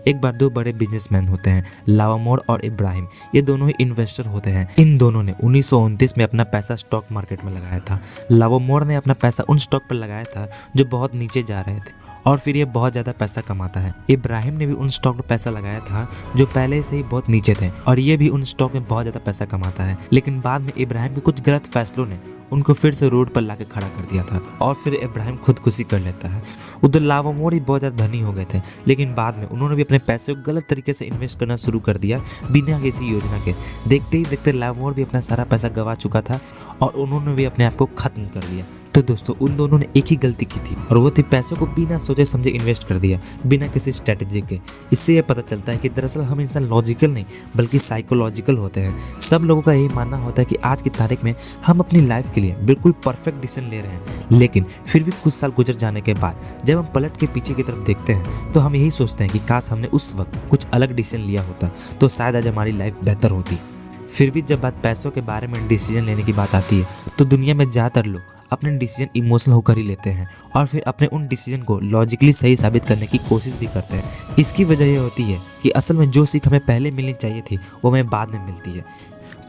एक बार दो बड़े बिजनेसमैन होते हैं, लावामोर और इब्राहिम। ये दोनों ही इन्वेस्टर होते हैं। इन दोनों ने 1929 में अपना पैसा स्टॉक मार्केट में लगाया था। लावामोर ने अपना पैसा उन स्टॉक पर लगाया था जो बहुत नीचे जा रहे थे और फिर ये बहुत ज़्यादा पैसा कमाता है। इब्राहिम ने भी उन स्टॉक में पैसा लगाया था जो पहले से ही बहुत नीचे थे और ये भी उन स्टॉक में बहुत ज़्यादा पैसा कमाता है। लेकिन बाद में इब्राहिम के कुछ गलत फैसलों ने उनको फिर से रोड पर लाके खड़ा कर दिया था और फिर इब्राहिम खुदकुशी कर लेता है। उधर लावामोर ही बहुत ज़्यादा धनी हो गए थे, लेकिन बाद में उन्होंने भी अपने पैसे को गलत तरीके से इन्वेस्ट करना शुरू कर दिया बिना किसी योजना के। देखते ही देखते लावामोर भी अपना सारा पैसा गंवा चुका था और उन्होंने भी अपने आप को खत्म कर दिया। तो दोस्तों, उन दोनों ने एक ही गलती की थी और वो थी पैसों को बिना सोचे समझे इन्वेस्ट कर दिया, बिना किसी स्ट्रेटेजी के। इससे ये पता चलता है कि दरअसल हम इंसान लॉजिकल नहीं बल्कि साइकोलॉजिकल होते हैं। सब लोगों का यही मानना होता है कि आज की तारीख में हम अपनी लाइफ के लिए बिल्कुल परफेक्ट डिसीजन ले रहे हैं, लेकिन फिर भी कुछ साल गुजर जाने के बाद जब हम पलट के पीछे की तरफ देखते हैं तो हम यही सोचते हैं कि काश हमने उस वक्त कुछ अलग डिसीजन लिया होता तो शायद आज हमारी लाइफ बेहतर होती। फिर भी जब बात पैसों के बारे में डिसीजन लेने की बात आती है तो दुनिया में ज़्यादातर लोग अपने डिसीजन इमोशनल होकर ही लेते हैं और फिर अपने उन डिसीजन को लॉजिकली सही साबित करने की कोशिश भी करते हैं। इसकी वजह यह होती है कि असल में जो सीख हमें पहले मिलनी चाहिए थी वो हमें बाद में मिलती है।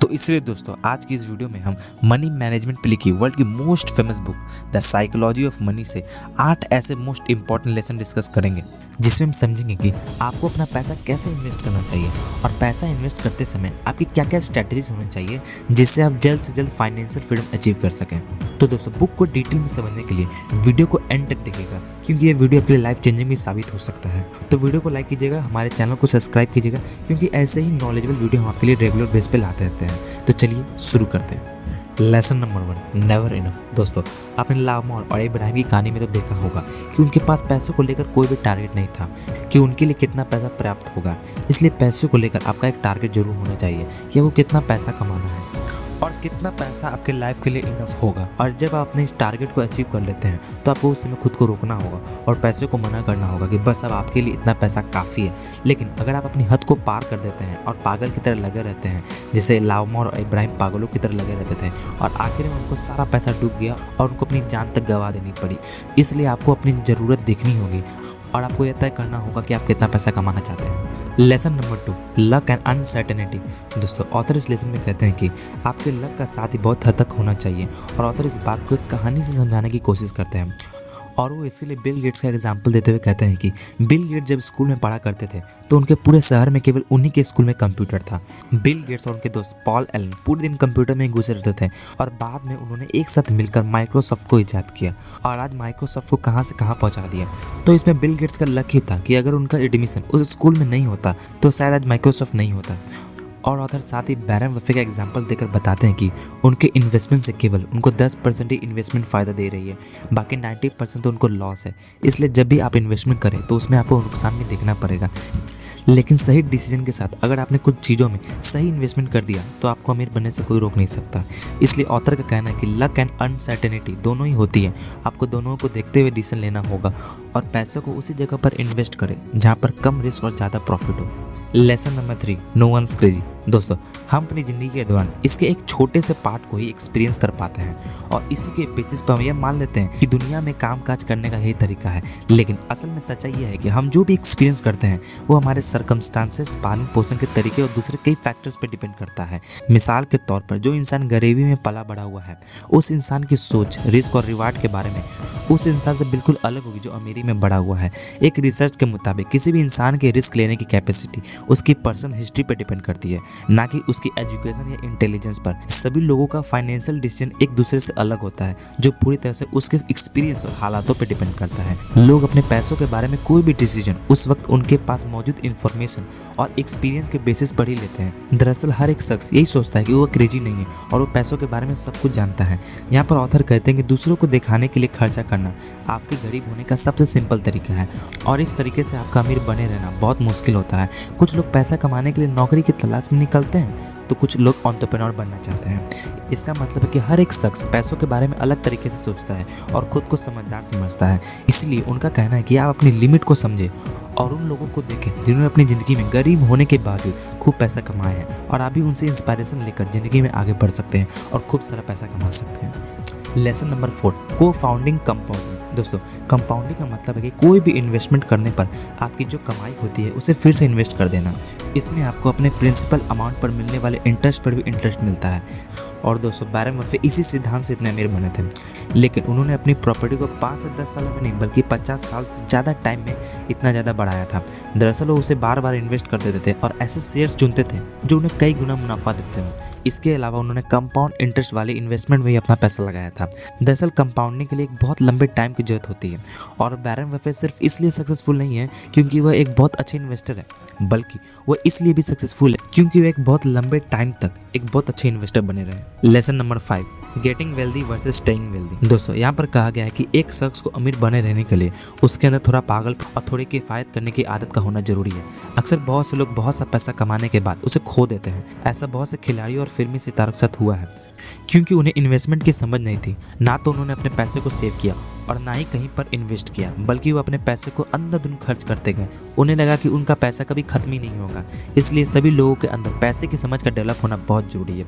तो इसलिए दोस्तों, आज की इस वीडियो में हम मनी मैनेजमेंट पे लिखी वर्ल्ड की most famous book the psychology of money से 8 ऐसे मोस्ट इंपॉर्टेंट लेसन डिस्कस करेंगे जिसमें हम समझेंगे कि आपको अपना पैसा कैसे इन्वेस्ट करना चाहिए और पैसा इन्वेस्ट करते समय आपकी क्या क्या स्ट्रैटेजीज होनी चाहिए जिससे आप जल्द से जल्द फाइनेंशियल फ्रीडम अचीव कर सकें। तो दोस्तों, बुक को डिटेल में समझने के लिए वीडियो को एंड तक देखिएगा क्योंकि ये वीडियो आपके लिए लाइफ चेंजिंग भी साबित हो सकता है। तो वीडियो को लाइक कीजिएगा, हमारे चैनल को सब्सक्राइब कीजिएगा क्योंकि ऐसे ही नॉलेजेबल वीडियो हम आपके लिए रेगुलर बेस पे लाते रहते हैं। तो चलिए शुरू करते हैं। Lesson number 1, never enough. दोस्तों, आपने लावामोर और इब्राहिम की कहानी में तो देखा होगा कि उनके पास पैसों को लेकर कोई भी टारगेट नहीं था कि उनके लिए कितना पैसा पर्याप्त होगा। इसलिए पैसों को लेकर आपका एक टारगेट जरूर होना चाहिए कि आपको कितना पैसा कमाना है और कितना पैसा आपके लाइफ के लिए इनफ होगा। और जब आप अपने इस टारगेट को अचीव कर लेते हैं तो आपको उस समय खुद को रोकना होगा और पैसे को मना करना होगा कि बस अब आपके लिए इतना पैसा काफ़ी है। लेकिन अगर आप अपनी हद को पार कर देते हैं और पागल की तरह लगे रहते हैं, जैसे लावामोर और इब्राहिम पागलों की तरह लगे रहते थे और आखिर में उनको सारा पैसा डूब गया और उनको अपनी जान तक गंवा देनी पड़ी। इसलिए आपको अपनी ज़रूरत देखनी होगी और आपको यह तय करना होगा कि आप कितना पैसा कमाना चाहते हैं। Lesson number 2, luck and uncertainty. दोस्तों, ऑथर इस लेसन में कहते हैं कि आपके लक का साथ ही बहुत हद तक होना चाहिए और ऑथर इस बात को एक कहानी से समझाने की कोशिश करते हैं और वो इसीलिए बिल गेट्स का एग्जाम्पल देते हुए कहते हैं कि बिल गेट्स जब स्कूल में पढ़ा करते थे तो उनके पूरे शहर में केवल उन्हीं के स्कूल में कंप्यूटर था। बिल गेट्स और उनके दोस्त पॉल एलन पूरे दिन कंप्यूटर में ही घुसे रहते थे और बाद में उन्होंने एक साथ मिलकर माइक्रोसॉफ्ट को ईजाद किया और आज माइक्रोसॉफ्ट को कहाँ से कहाँ पहुँचा दिया। तो इसमें बिल गेट्स का लक ही था कि अगर उनका एडमिशन उस स्कूल में नहीं होता तो शायद आज माइक्रोसॉफ्ट नहीं होता। और ऑथर साथ ही बैरन बफे का एग्जाम्पल देकर बताते हैं कि उनके इन्वेस्टमेंट से केवल उनको 10% ही इन्वेस्टमेंट फ़ायदा दे रही है, बाकी 90% तो उनको लॉस है। इसलिए जब भी आप इन्वेस्टमेंट करें तो उसमें आपको नुकसान भी देखना पड़ेगा, लेकिन सही डिसीजन के साथ अगर आपने कुछ चीज़ों में सही इन्वेस्टमेंट कर दिया तो आपको अमीर बनने से कोई रोक नहीं सकता। इसलिए ऑथर का कहना है कि लक एंड अनसर्टेनिटी दोनों ही होती है। आपको दोनों को देखते हुए डिसीजन लेना होगा और पैसों को उसी जगह पर इन्वेस्ट करें जहाँ पर कम रिस्क और ज़्यादा प्रॉफिट हो। Lesson number 3, no one's crazy. दोस्तों, हम अपनी ज़िंदगी के दौरान इसके एक छोटे से पार्ट को ही एक्सपीरियंस कर पाते हैं और इसी के बेसिस पर हम यह मान लेते हैं कि दुनिया में कामकाज करने का यही तरीका है। लेकिन असल में सच्चाई यह है कि हम जो भी एक्सपीरियंस करते हैं वो हमारे सर्कमस्टांसेस, पालन पोषण के तरीके और दूसरे कई फैक्टर्स पर डिपेंड करता है। मिसाल के तौर पर जो इंसान गरीबी में पला बड़ा हुआ है उस इंसान की सोच रिस्क और रिवार्ड के बारे में उस इंसान से बिल्कुल अलग होगी जो अमीरी में बड़ा हुआ है। एक रिसर्च के मुताबिक किसी भी इंसान के रिस्क लेने की कैपेसिटी उसकी पर्सनल हिस्ट्री पर डिपेंड करती है, ना कि उसकी एजुकेशन या इंटेलिजेंस पर। सभी लोगों का फाइनेंशियल डिसीजन एक दूसरे से अलग होता है जो पूरी तरह से उसके एक्सपीरियंस और हालातों पर डिपेंड करता है। लोग अपने पैसों के बारे में कोई भी डिसीजन उस वक्त उनके पास मौजूद इंफॉर्मेशन और एक्सपीरियंस के बेसिस पर ही लेते हैं। दरअसल हर एक शख्स यही सोचता है कि वो क्रेजी नहीं है और वो पैसों के बारे में सब कुछ जानता है। यहाँ पर ऑथर कहते हैं कि दूसरों को दिखाने के लिए खर्चा करना आपके गरीब होने का सबसे सिंपल तरीका है और इस तरीके से आपका अमीर बने रहना बहुत मुश्किल होता है। कुछ लोग पैसा कमाने के लिए नौकरी की तलाश में निकलते हैं तो कुछ लोग एंटरप्रेन्योर बनना चाहते हैं। इसका मतलब है कि हर एक शख्स पैसों के बारे में अलग तरीके से सोचता है और खुद को समझदार समझता है। इसलिए उनका कहना है कि आप अपनी लिमिट को समझें और उन लोगों को देखें जिन्होंने अपनी ज़िंदगी में गरीब होने के बावजूद खूब पैसा कमाया है और आप भी उनसे इंस्पायरेशन लेकर ज़िंदगी में आगे बढ़ सकते हैं और खूब सारा पैसा कमा सकते हैं। लेसन नंबर 4, को फाउंडिंग कंपाउंडिंग। दोस्तों कंपाउंडिंग का मतलब है कि कोई भी इन्वेस्टमेंट करने पर आपकी जो कमाई होती है उसे फिर से इन्वेस्ट कर देना। इसमें आपको अपने प्रिंसिपल अमाउंट पर मिलने वाले इंटरेस्ट पर भी इंटरेस्ट मिलता है। और दोस्तों वॉरेन बफेट इसी सिद्धांत से इतने अमीर बने थे, लेकिन उन्होंने अपनी प्रॉपर्टी को 5 से 10 सालों में नहीं बल्कि 50 साल से ज़्यादा टाइम में इतना ज़्यादा बढ़ाया था। दरअसल वो उसे बार बार इन्वेस्ट कर देते थे और ऐसे शेयर्स चुनते थे जो उन्हें कई गुना मुनाफा देते हैं। इसके अलावा उन्होंने कंपाउंड इंटरेस्ट वाले इन्वेस्टमेंट में ही अपना पैसा लगाया था। दरअसल कंपाउंडिंग के लिए एक बहुत लंबे टाइम की जरूरत होती है और वॉरेन बफेट सिर्फ इसलिए सक्सेसफुल नहीं है क्योंकि वह एक बहुत अच्छे इन्वेस्टर है, बल्कि वह इसलिए भी सक्सेसफुल है क्योंकि वह एक बहुत लंबे टाइम तक एक बहुत अच्छे इन्वेस्टर बने रहे। Lesson number 5, getting wealthy versus staying wealthy. दोस्तों यहाँ पर कहा गया है कि एक शख्स को अमीर बने रहने के लिए उसके अंदर थोड़ा पागल और थोड़ी किफायत करने की आदत का होना जरूरी है। अक्सर बहुत से लोग बहुत सा पैसा कमाने के बाद उसे खो देते हैं। ऐसा बहुत से खिलाड़ियों और फिल्मी सितारों के साथ हुआ है क्योंकि उन्हें इन्वेस्टमेंट की समझ नहीं थी। ना तो उन्होंने अपने पैसे को सेव किया और ना ही कहीं पर इन्वेस्ट किया, बल्कि वो अपने पैसे को अंधाधुंध खर्च करते गए। उन्हें लगा कि उनका पैसा कभी खत्म ही नहीं होगा। इसलिए सभी लोगों के अंदर पैसे की समझ का डेवलप होना बहुत जरूरी है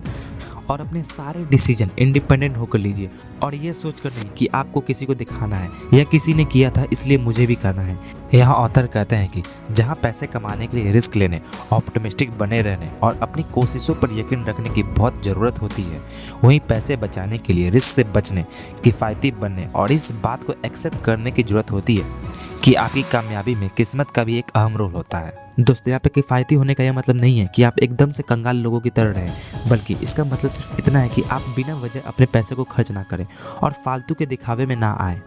और अपने सारे डिसीजन इंडिपेंडेंट होकर लीजिए और ये सोचकर नहीं कि आपको किसी को दिखाना है या किसी ने किया था इसलिए मुझे भी करना है। यहाँ ऑथर कहते हैं कि जहाँ पैसे कमाने के लिए रिस्क लेने, ऑप्टिमिस्टिक बने रहने और अपनी कोशिशों पर यकीन रखने की बहुत ज़रूरत होती है, वहीं पैसे बचाने के लिए रिस्क से बचने, किफ़ायती बनने और इस बात को एक्सेप्ट करने की ज़रूरत होती है कि आपकी कामयाबी में किस्मत का भी एक अहम रोल होता है। दोस्तों यहाँ पे किफ़ायती होने का यह मतलब नहीं है कि आप एकदम से कंगाल लोगों की तरह रहें, बल्कि इसका मतलब सिर्फ इतना है कि आप बिना वजह अपने पैसे को खर्च ना करें और फालतू के दिखावे में ना आए।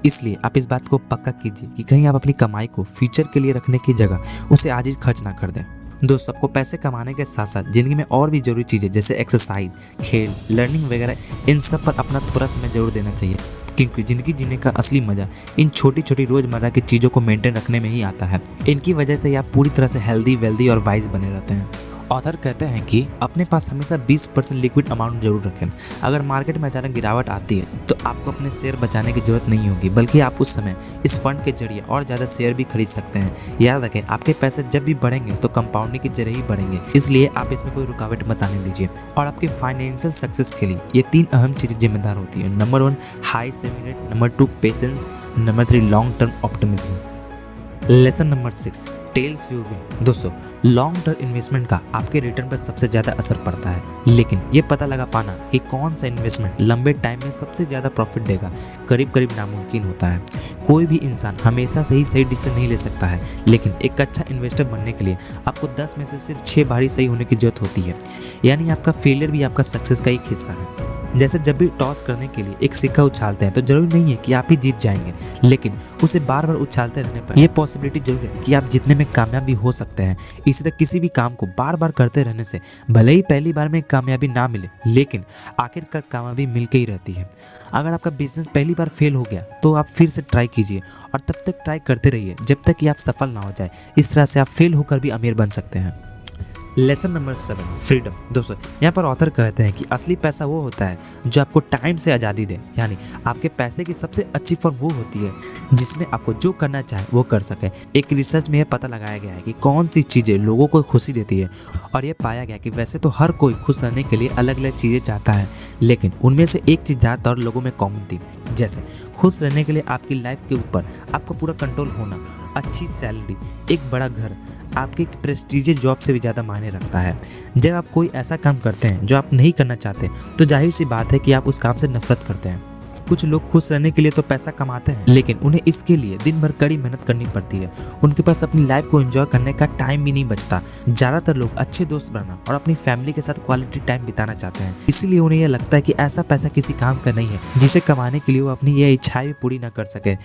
इसलिए आप इस बात को पक्का कीजिए कि कहीं आप अपनी कमाई को फ्यूचर के लिए रखने की जगह उसे आज ही खर्च ना कर दें। दोस्त सबको पैसे कमाने के साथ साथ ज़िंदगी में और भी जरूरी चीज़ें जैसे एक्सरसाइज, खेल, लर्निंग वगैरह इन सब पर अपना थोड़ा समय जरूर देना चाहिए क्योंकि ज़िंदगी जीने का असली मज़ा इन छोटी छोटी रोज़मर्रा की चीज़ों को मेंटेन रखने में ही आता है। इनकी वजह से आप पूरी तरह से हेल्दी, वेल्दी और वाइज बने रहते हैं। ऑथर कहते हैं कि अपने पास हमेशा 20% लिक्विड अमाउंट जरूर रखें। अगर मार्केट में अचानक गिरावट आती है तो आपको अपने शेयर बचाने की जरूरत नहीं होगी, बल्कि आप उस समय इस फंड के जरिए और ज़्यादा शेयर भी खरीद सकते हैं। याद रखें, आपके पैसे जब भी बढ़ेंगे तो कंपाउंडिंग के जरिए ही बढ़ेंगे, इसलिए आप इसमें कोई रुकावट मत आने दीजिए। और आपके फाइनेंशियल सक्सेस के लिए ये 3 अहम चीज़ें जिम्मेदार होती है। Number 1 high saving rate, number 2 patience, number 3 long term optimism. Lesson number 6, tells you win. दोस्तों लॉन्ग टर्म इन्वेस्टमेंट का आपके रिटर्न पर सबसे ज़्यादा असर पड़ता है, लेकिन ये पता लगा पाना कि कौन सा इन्वेस्टमेंट लंबे टाइम में सबसे ज़्यादा प्रॉफिट देगा करीब करीब नामुमकिन होता है। कोई भी इंसान हमेशा से ही सही डिसीजन नहीं ले सकता है, लेकिन एक अच्छा इन्वेस्टर बनने के लिए आपको 10 में से सिर्फ 6 बार ही सही होने की जरूरत होती है। यानी आपका फेलियर भी आपका सक्सेस का एक हिस्सा है। जैसे जब भी टॉस करने के लिए एक सिक्का उछालते हैं तो जरूरी नहीं है कि आप ही जीत जाएंगे, लेकिन उसे बार बार उछालते रहने पर यह पॉसिबिलिटी जरूर है कि आप जीतने में कामयाब भी हो सकते हैं। इसी तरह किसी भी काम को बार बार करते रहने से भले ही पहली बार में कामयाबी ना मिले, लेकिन आखिरकार कामयाबी मिल के ही रहती है। अगर आपका बिजनेस पहली बार फेल हो गया तो आप फिर से ट्राई कीजिए और तब तक ट्राई करते रहिए जब तक कि आप सफल ना हो जाए। इस तरह से आप फेल होकर भी अमीर बन सकते हैं। Lesson number 7, freedom. दोस्तों यहाँ पर ऑथर कहते हैं कि असली पैसा वो होता है जो आपको टाइम से आज़ादी दे। यानी आपके पैसे की सबसे अच्छी फॉर्म वो होती है जिसमें आपको जो करना चाहे वो कर सके। एक रिसर्च में यह पता लगाया गया है कि कौन सी चीज़ें लोगों को खुशी देती है और यह पाया गया कि वैसे तो हर कोई खुश रहने के लिए अलग अलग चीज़ें चाहता है, लेकिन उनमें से एक चीज़ ज़्यादातर लोगों में कॉमन थी। जैसे खुश रहने के लिए आपकी लाइफ के ऊपर आपका पूरा कंट्रोल होना, अच्छी सैलरी, एक बड़ा घर आपके प्रेस्टीजियस जॉब से भी ज़्यादा मायने रखता है। जब आप कोई ऐसा काम करते हैं जो आप नहीं करना चाहते तो जाहिर सी बात है कि आप उस काम से नफरत करते हैं। कुछ लोग खुश रहने के लिए तो पैसा कमाते हैं, लेकिन उन्हें इसके लिए दिन भर कड़ी मेहनत करनी पड़ती है। उनके पास अपनी लाइफ को एंजॉय करने का टाइम भी नहीं बचता। ज़्यादातर लोग अच्छे दोस्त बनना और अपनी फैमिली के साथ क्वालिटी टाइम बिताना चाहते हैं, इसलिए उन्हें यह लगता है कि ऐसा पैसा किसी काम का नहीं है जिसे कमाने के लिए वो अपनी यह इच्छाएं भी पूरी ना कर सके।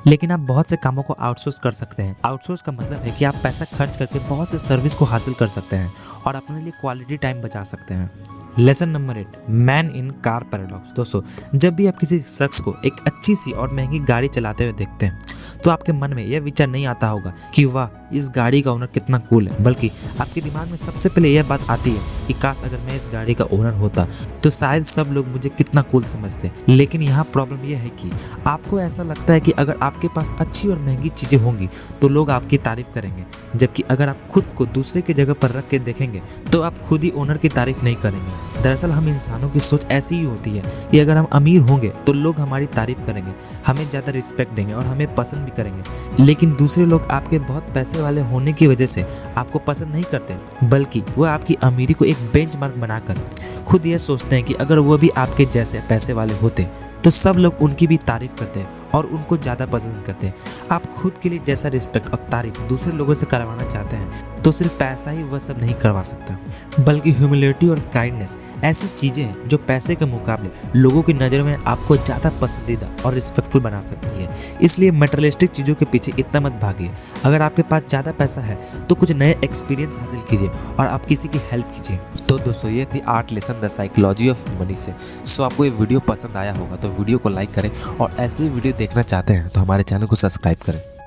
लेकिन आप बहुत से कामों को आउटसोर्स कर सकते हैं। आउटसोर्स का मतलब है कि आप पैसा खर्च करके बहुत से सर्विस को हासिल कर सकते हैं और अपने लिए क्वालिटी टाइम बचा सकते हैं। Lesson number 8, man in car paradox. दोस्तों जब भी आप किसी शख्स को एक अच्छी सी और महंगी गाड़ी चलाते हुए देखते हैं तो आपके मन में यह विचार नहीं आता होगा कि वाह इस गाड़ी का ओनर कितना कूल है, बल्कि आपके दिमाग में सबसे पहले यह बात आती है कि काश अगर मैं इस गाड़ी का ओनर होता तो शायद सब लोग मुझे कितना कूल समझते। लेकिन यहाँ प्रॉब्लम यह है कि आपको ऐसा लगता है कि अगर आपके पास अच्छी और महंगी चीज़ें होंगी तो लोग आपकी तारीफ करेंगे, जबकि अगर आप खुद को दूसरे की जगह पर रख के देखेंगे तो आप खुद ही ओनर की तारीफ नहीं करेंगे। दरअसल हम इंसानों की सोच ऐसी ही होती है कि अगर हम अमीर होंगे तो लोग हमारी तारीफ करेंगे, हमें ज़्यादा रिस्पेक्ट देंगे और हमें पसंद भी करेंगे। लेकिन दूसरे लोग आपके बहुत पैसे वाले होने की वजह से आपको पसंद नहीं करते, बल्कि वह आपकी अमीरी को एक बेंचमार्क बनाकर खुद ये सोचते हैं कि अगर वो भी आपके जैसे पैसे वाले होते तो सब लोग उनकी भी तारीफ करते और उनको ज़्यादा पसंद करते। आप खुद के लिए जैसा रिस्पेक्ट और तारीफ दूसरे लोगों से करवाना चाहते हैं तो सिर्फ पैसा ही वह सब नहीं करवा सकता, बल्कि ह्यूमिलिटी और काइंडनेस ऐसी चीज़ें हैं जो पैसे के मुकाबले लोगों की नज़र में आपको ज़्यादा पसंदीदा और रिस्पेक्टफुल बना सकती है। इसलिए मटेरियलिस्टिक चीज़ों के पीछे इतना मत भागिए। अगर आपके पास ज़्यादा पैसा है तो कुछ नए एक्सपीरियंस हासिल कीजिए और आप किसी की हेल्प कीजिए। तो दोस्तों ये थी 8 lesson the psychology of money से। सो आपको ये वीडियो पसंद आया होगा तो वीडियो को लाइक करें और ऐसे ही वीडियो देखना चाहते हैं तो हमारे चैनल को सब्सक्राइब करें।